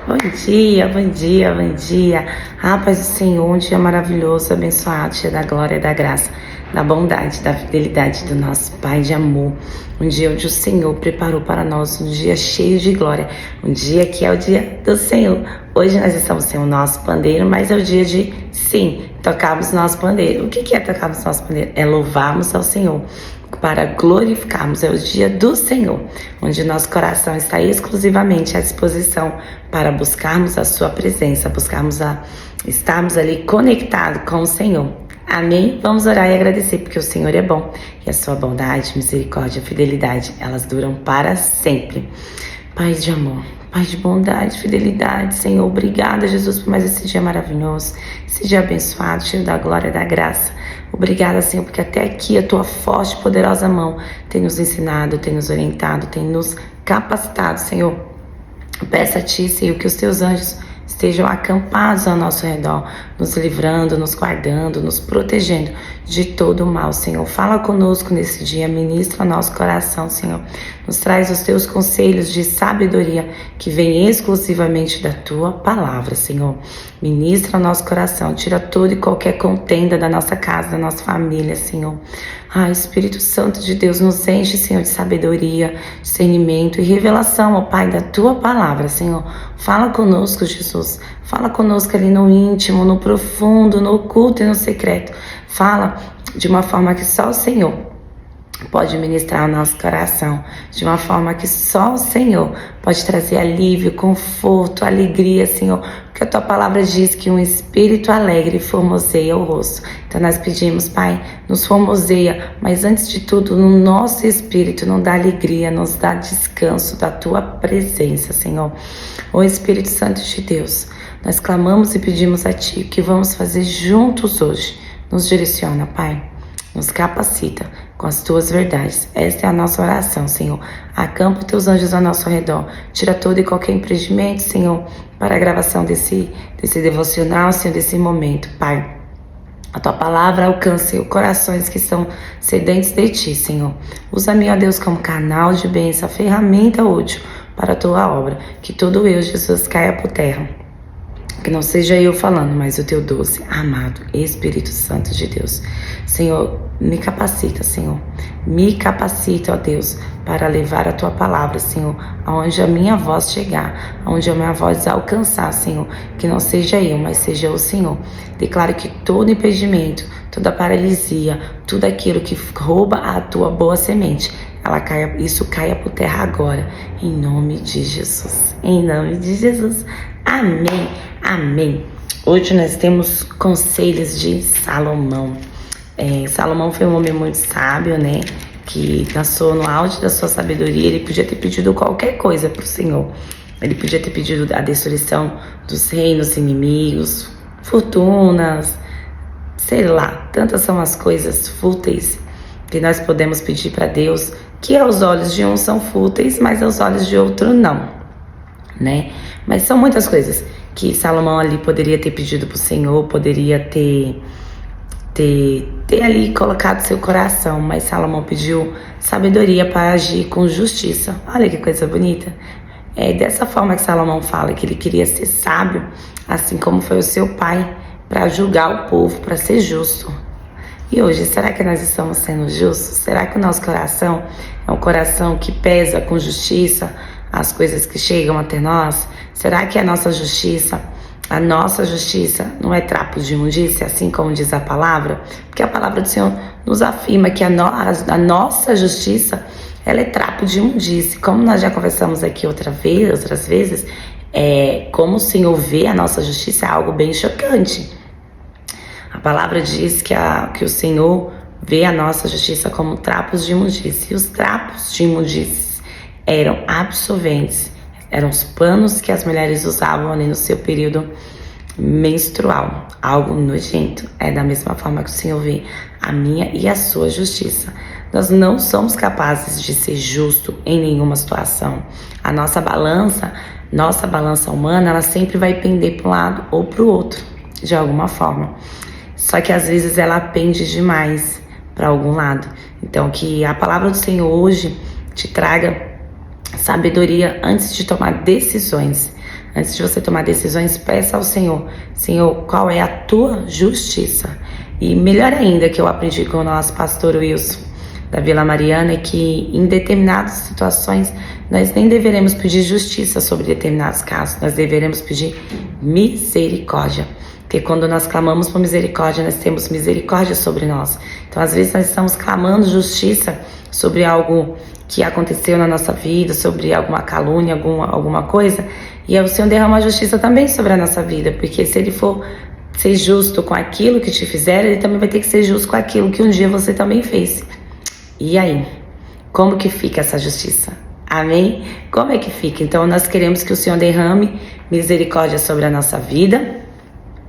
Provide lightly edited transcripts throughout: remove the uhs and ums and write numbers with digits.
Bom dia, bom dia, bom dia. Ah, paz do Senhor, um dia maravilhoso, abençoado, cheio da glória e da graça, da bondade, da fidelidade do nosso Pai de amor. Um dia onde o Senhor preparou para nós, um dia cheio de glória, um dia que é o dia do Senhor. Hoje nós estamos sem o nosso pandeiro, mas é o dia de, sim, tocarmos nosso pandeiro. O que é tocarmos nosso pandeiro? É louvarmos ao Senhor, para glorificarmos. É o dia do Senhor, onde nosso coração está exclusivamente à disposição para buscarmos a sua presença, estarmos ali conectados com o Senhor. Amém? Vamos orar e agradecer, porque o Senhor é bom e a sua bondade, misericórdia, fidelidade, elas duram para sempre. Pai de amor, Pai de bondade, fidelidade, Senhor, obrigada, Jesus, por mais esse dia maravilhoso, esse dia abençoado, cheio da glória e da graça. Obrigada, Senhor, porque até aqui a tua forte e poderosa mão tem nos ensinado, tem nos orientado, tem nos capacitado, Senhor. Peço a Ti, Senhor, que os Teus anjos estejam acampados ao nosso redor, nos livrando, nos guardando, nos protegendo de todo o mal, Senhor. Fala conosco nesse dia, ministra o nosso coração, Senhor. Nos traz os Teus conselhos de sabedoria que vem exclusivamente da Tua palavra, Senhor. Ministra o nosso coração, tira toda e qualquer contenda da nossa casa, da nossa família, Senhor. Espírito Santo de Deus, nos enche, Senhor, de sabedoria, discernimento e revelação, ó Pai, da Tua palavra, Senhor. Fala conosco, Jesus. Fala conosco ali no íntimo, no profundo, no oculto e no secreto. Fala de uma forma que só o Senhor pode ministrar o nosso coração, de uma forma que só o Senhor pode trazer alívio, conforto, alegria, Senhor, porque a Tua palavra diz que um espírito alegre formoseia o rosto. Então nós pedimos, Pai, nos formoseia, mas antes de tudo, no nosso espírito, nos dá alegria, nos dá descanso da Tua presença, Senhor. Ô Espírito Santo de Deus, nós clamamos e pedimos a Ti o que vamos fazer juntos hoje. Nos direciona, Pai, nos capacita com as Tuas verdades. Esta é a nossa oração, Senhor. Acampa os Teus anjos ao nosso redor. Tira todo e qualquer impedimento, Senhor, para a gravação desse devocional, Senhor, desse momento, Pai. A Tua palavra alcance, Senhor, corações que estão sedentos de Ti, Senhor. Usa-me, ó Deus, como canal de bênção, ferramenta útil para a Tua obra. Que todo eu, Jesus, caia por terra. Que não seja eu falando, mas o Teu doce, amado Espírito Santo de Deus. Senhor, me capacita, Senhor. Me capacita, ó Deus, para levar a Tua palavra, Senhor, aonde a minha voz chegar, aonde a minha voz alcançar, Senhor. Que não seja eu, mas seja o Senhor. Declaro que todo impedimento, toda paralisia, tudo aquilo que rouba a Tua boa semente, isso caia por terra agora, em nome de Jesus. Em nome de Jesus. Amém, amém. Hoje nós temos conselhos de Salomão. Salomão foi um homem muito sábio, né? Que nasceu no auge da sua sabedoria. Ele podia ter pedido qualquer coisa para o Senhor. Ele podia ter pedido a destruição dos reinos inimigos, fortunas, sei lá. Tantas são as coisas fúteis que nós podemos pedir para Deus, que aos olhos de um são fúteis, mas aos olhos de outro não, né? Mas são muitas coisas que Salomão ali poderia ter pedido para o Senhor, poderia ter ali colocado seu coração, mas Salomão pediu sabedoria para agir com justiça. Olha que coisa bonita. É dessa forma que Salomão fala, que ele queria ser sábio, assim como foi o seu pai, para julgar o povo, para ser justo. E hoje, será que nós estamos sendo justos? Será que o nosso coração é um coração que pesa com justiça as coisas que chegam até nós? Será que a nossa justiça não é trapo de imundícia, assim como diz a palavra? Porque a palavra do Senhor nos afirma que a nossa justiça, ela é trapo de imundícia. Como nós já conversamos aqui outras vezes, como o Senhor vê a nossa justiça é algo bem chocante. A palavra diz que o Senhor vê a nossa justiça como trapos de imundícia. E os trapos de imundícia eram absorventes, eram os panos que as mulheres usavam ali no seu período menstrual, algo nojento. É da mesma forma que o Senhor vê a minha e a sua justiça. Nós não somos capazes de ser justo em nenhuma situação. A nossa balança humana, ela sempre vai pender para um lado ou para o outro, de alguma forma. Só que às vezes ela pende demais para algum lado. Então que a palavra do Senhor hoje te traga sabedoria antes de tomar decisões. Antes de você tomar decisões, peça ao Senhor: Senhor, qual é a tua justiça? E melhor ainda, que eu aprendi com o nosso pastor Wilson da Vila Mariana, é que em determinadas situações nós nem deveremos pedir justiça sobre determinados casos, nós deveremos pedir misericórdia. Porque quando nós clamamos por misericórdia, nós temos misericórdia sobre nós. Então, às vezes, nós estamos clamando justiça sobre algo que aconteceu na nossa vida, sobre alguma calúnia, alguma coisa, e aí o Senhor derrama a justiça também sobre a nossa vida, porque se Ele for ser justo com aquilo que te fizeram, Ele também vai ter que ser justo com aquilo que um dia você também fez. E aí? Como que fica essa justiça? Amém? Como é que fica? Então, nós queremos que o Senhor derrame misericórdia sobre a nossa vida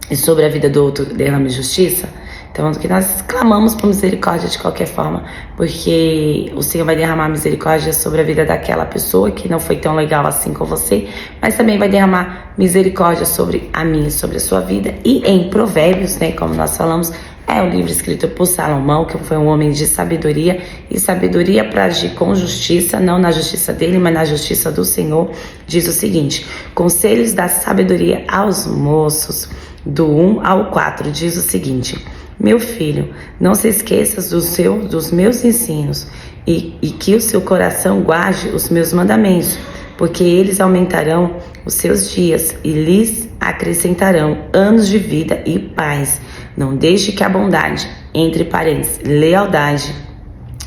e sobre a vida do outro derrame justiça. Então, que nós clamamos por misericórdia de qualquer forma, porque o Senhor vai derramar misericórdia sobre a vida daquela pessoa que não foi tão legal assim com você, mas também vai derramar misericórdia sobre a minha, sobre a sua vida. E em Provérbios, né, como nós falamos, é um livro escrito por Salomão, que foi um homem de sabedoria, e sabedoria para agir com justiça, não na justiça dele, mas na justiça do Senhor. Diz o seguinte: conselhos da sabedoria aos moços, do 1 ao 4, diz o seguinte: meu filho, não se esqueças dos meus ensinos e que o seu coração guarde os meus mandamentos, porque eles aumentarão os seus dias e lhes acrescentarão anos de vida e paz. Não deixe que a bondade, entre parênteses, lealdade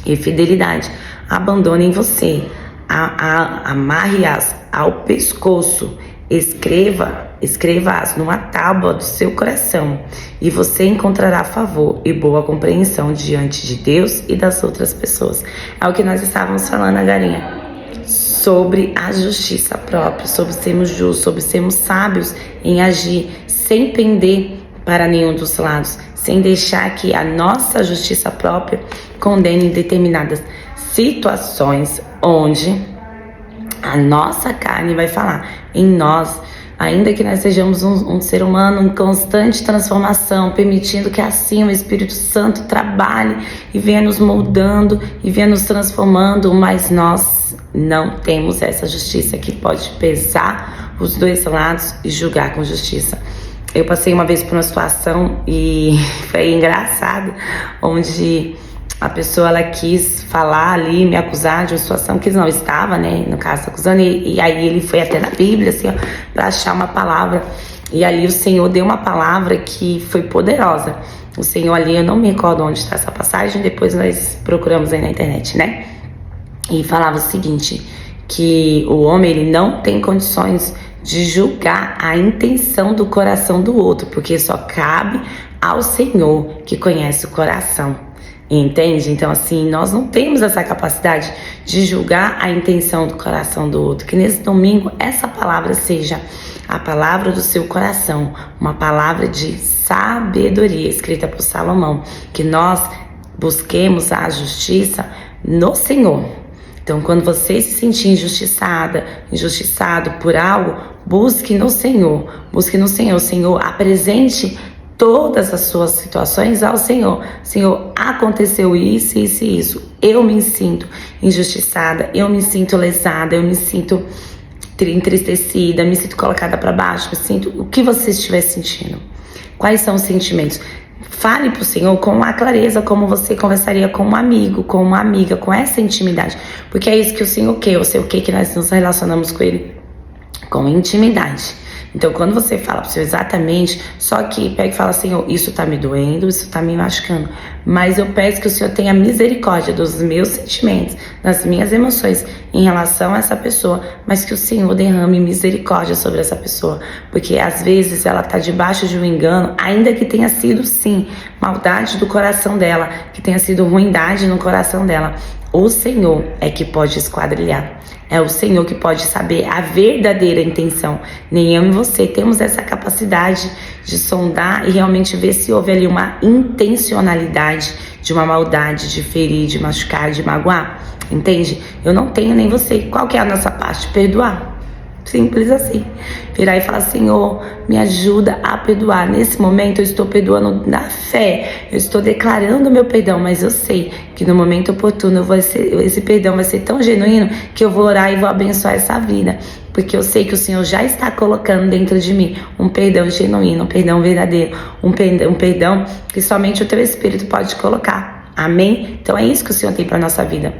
e fidelidade, abandonem você. Amarre-as ao pescoço. Escreva-as numa tábua do seu coração, e você encontrará favor e boa compreensão diante de Deus e das outras pessoas. É o que nós estávamos falando, Galinha, sobre a justiça própria, sobre sermos justos, sobre sermos sábios em agir, sem pender para nenhum dos lados, sem deixar que a nossa justiça própria condene determinadas situações onde a nossa carne vai falar em nós, ainda que nós sejamos um ser humano em constante transformação, permitindo que assim o Espírito Santo trabalhe e venha nos moldando e venha nos transformando, mas nós não temos essa justiça que pode pesar os dois lados e julgar com justiça. Eu passei uma vez por uma situação e foi engraçado, onde a pessoa, ela quis falar ali, me acusar de uma situação que não estava, né, no caso, acusando, e aí ele foi até na Bíblia, assim, ó, pra achar uma palavra, e ali o Senhor deu uma palavra que foi poderosa. O Senhor ali, eu não me recordo onde está essa passagem, depois nós procuramos aí na internet, né, e falava o seguinte, que o homem, ele não tem condições de julgar a intenção do coração do outro, porque só cabe ao Senhor que conhece o coração. Entende? Então, assim, nós não temos essa capacidade de julgar a intenção do coração do outro. Que nesse domingo essa palavra seja a palavra do seu coração, uma palavra de sabedoria escrita por Salomão. Que nós busquemos a justiça no Senhor. Então, quando você se sentir injustiçado por algo, busque no Senhor. Busque no Senhor. O Senhor, apresente todas as suas situações ao Senhor. Senhor, aconteceu isso, isso e isso. Eu me sinto injustiçada, eu me sinto lesada, eu me sinto entristecida, me sinto colocada para baixo, me sinto... O que você estiver sentindo? Quais são os sentimentos? Fale para o Senhor com a clareza, como você conversaria com um amigo, com uma amiga, com essa intimidade. Porque é isso que o Senhor quer. Eu sei o que nós nos relacionamos com Ele? Com intimidade. Então, quando você fala para o Senhor exatamente, só que pega e fala, Senhor, isso tá me doendo, isso tá me machucando, mas eu peço que o Senhor tenha misericórdia dos meus sentimentos, das minhas emoções em relação a essa pessoa, mas que o Senhor derrame misericórdia sobre essa pessoa, porque às vezes ela tá debaixo de um engano, ainda que tenha sido, sim, maldade do coração dela, que tenha sido ruindade no coração dela. O Senhor é que pode esquadrilhar. É o Senhor que pode saber a verdadeira intenção. Nem eu e você temos essa capacidade de sondar e realmente ver se houve ali uma intencionalidade de uma maldade, de ferir, de machucar, de magoar. Entende? Eu não tenho nem você. Qual que é a nossa parte? Perdoar. Simples assim. Virar e falar: Senhor, me ajuda a perdoar. Nesse momento eu estou perdoando na fé. Eu estou declarando meu perdão, mas eu sei que no momento oportuno esse perdão vai ser tão genuíno que eu vou orar e vou abençoar essa vida. Porque eu sei que o Senhor já está colocando dentro de mim um perdão genuíno, um perdão verdadeiro, um perdão que somente o teu Espírito pode colocar. Amém? Então é isso que o Senhor tem para a nossa vida.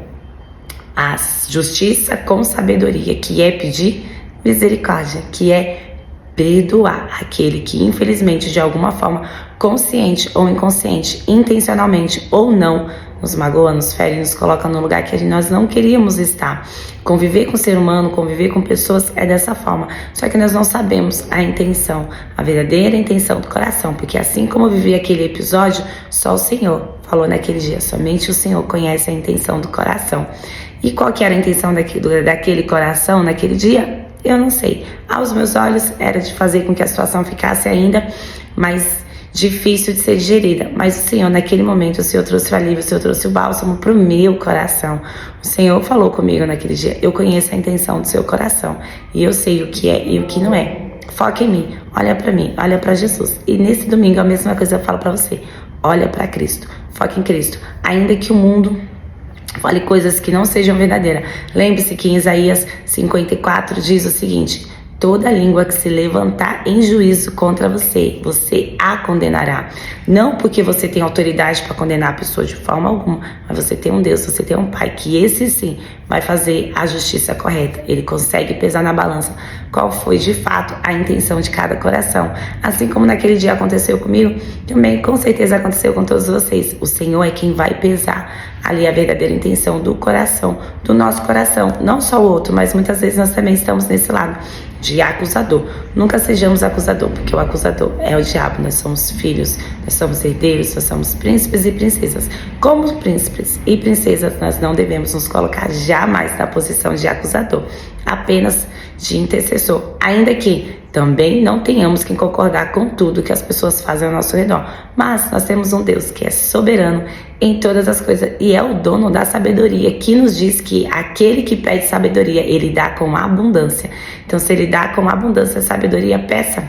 A justiça com sabedoria, que é pedir misericórdia, que é perdoar aquele que infelizmente de alguma forma, consciente ou inconsciente, intencionalmente ou não, nos magoa, nos fere, nos coloca no lugar que nós não queríamos estar. Conviver com o ser humano, conviver com pessoas é dessa forma. Só que nós não sabemos a intenção, a verdadeira intenção do coração, porque assim como eu vivi aquele episódio, só o Senhor falou naquele dia, somente o Senhor conhece a intenção do coração. E qual que era a intenção daquele coração naquele dia? Eu não sei. Aos meus olhos era de fazer com que a situação ficasse ainda mais difícil de ser digerida. Mas o Senhor, naquele momento, o Senhor trouxe o alívio, o Senhor trouxe o bálsamo para o meu coração. O Senhor falou comigo naquele dia: eu conheço a intenção do seu coração e eu sei o que é e o que não é. Foca em mim, olha para Jesus. E nesse domingo a mesma coisa eu falo para você: olha para Cristo, foca em Cristo. Ainda que o mundo fale coisas que não sejam verdadeiras. Lembre-se que em Isaías 54 diz o seguinte: toda língua que se levantar em juízo contra você, você a condenará. Não porque você tem autoridade para condenar a pessoa de forma alguma, mas você tem um Deus, você tem um Pai, que esse sim vai fazer a justiça correta. Ele consegue pesar na balança qual foi de fato a intenção de cada coração. Assim como naquele dia aconteceu comigo, também com certeza aconteceu com todos vocês. O Senhor é quem vai pesar ali a verdadeira intenção do coração, do nosso coração. Não só o outro, mas muitas vezes nós também estamos nesse lado de acusador. Nunca sejamos acusador, porque o acusador é o diabo. Nós somos filhos, nós somos herdeiros, nós somos príncipes e princesas. Como príncipes e princesas, nós não devemos nos colocar jamais na posição de acusador, apenas de intercessor, ainda que também não tenhamos que concordar com tudo que as pessoas fazem ao nosso redor. Mas nós temos um Deus que é soberano em todas as coisas e é o dono da sabedoria, que nos diz que aquele que pede sabedoria, ele dá com abundância. Então, se ele dá com abundância sabedoria, peça: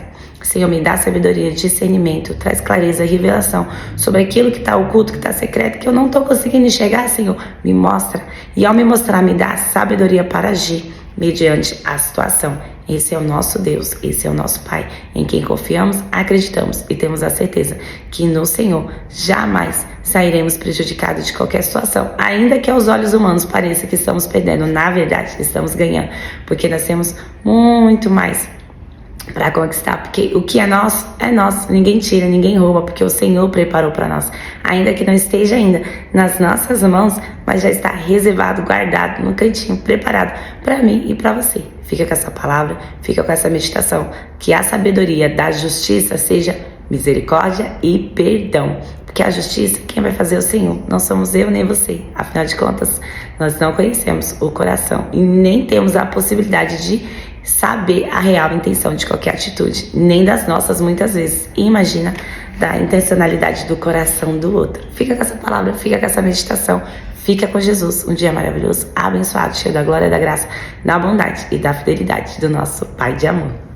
Senhor, me dá sabedoria, discernimento, traz clareza, revelação sobre aquilo que está oculto, que está secreto, que eu não estou conseguindo enxergar. Senhor, me mostra. E ao me mostrar, me dá sabedoria para agir mediante a situação. Esse é o nosso Deus, esse é o nosso Pai, em quem confiamos, acreditamos e temos a certeza que no Senhor jamais sairemos prejudicados de qualquer situação, ainda que aos olhos humanos pareça que estamos perdendo. Na verdade, estamos ganhando, porque nós temos muito mais para conquistar, porque o que é nosso, ninguém tira, ninguém rouba, porque o Senhor preparou para nós, ainda que não esteja ainda nas nossas mãos, mas já está reservado, guardado no cantinho, preparado para mim e para você. Fica com essa palavra, fica com essa meditação, que a sabedoria da justiça seja misericórdia e perdão, porque a justiça, quem vai fazer é o Senhor, não somos eu nem você. Afinal de contas, nós não conhecemos o coração e nem temos a possibilidade de saber a real intenção de qualquer atitude, nem das nossas muitas vezes. E imagina da intencionalidade do coração do outro. Fica com essa palavra, fica com essa meditação, fica com Jesus. Um dia maravilhoso, abençoado, cheio da glória e da graça, da bondade e da fidelidade do nosso Pai de amor.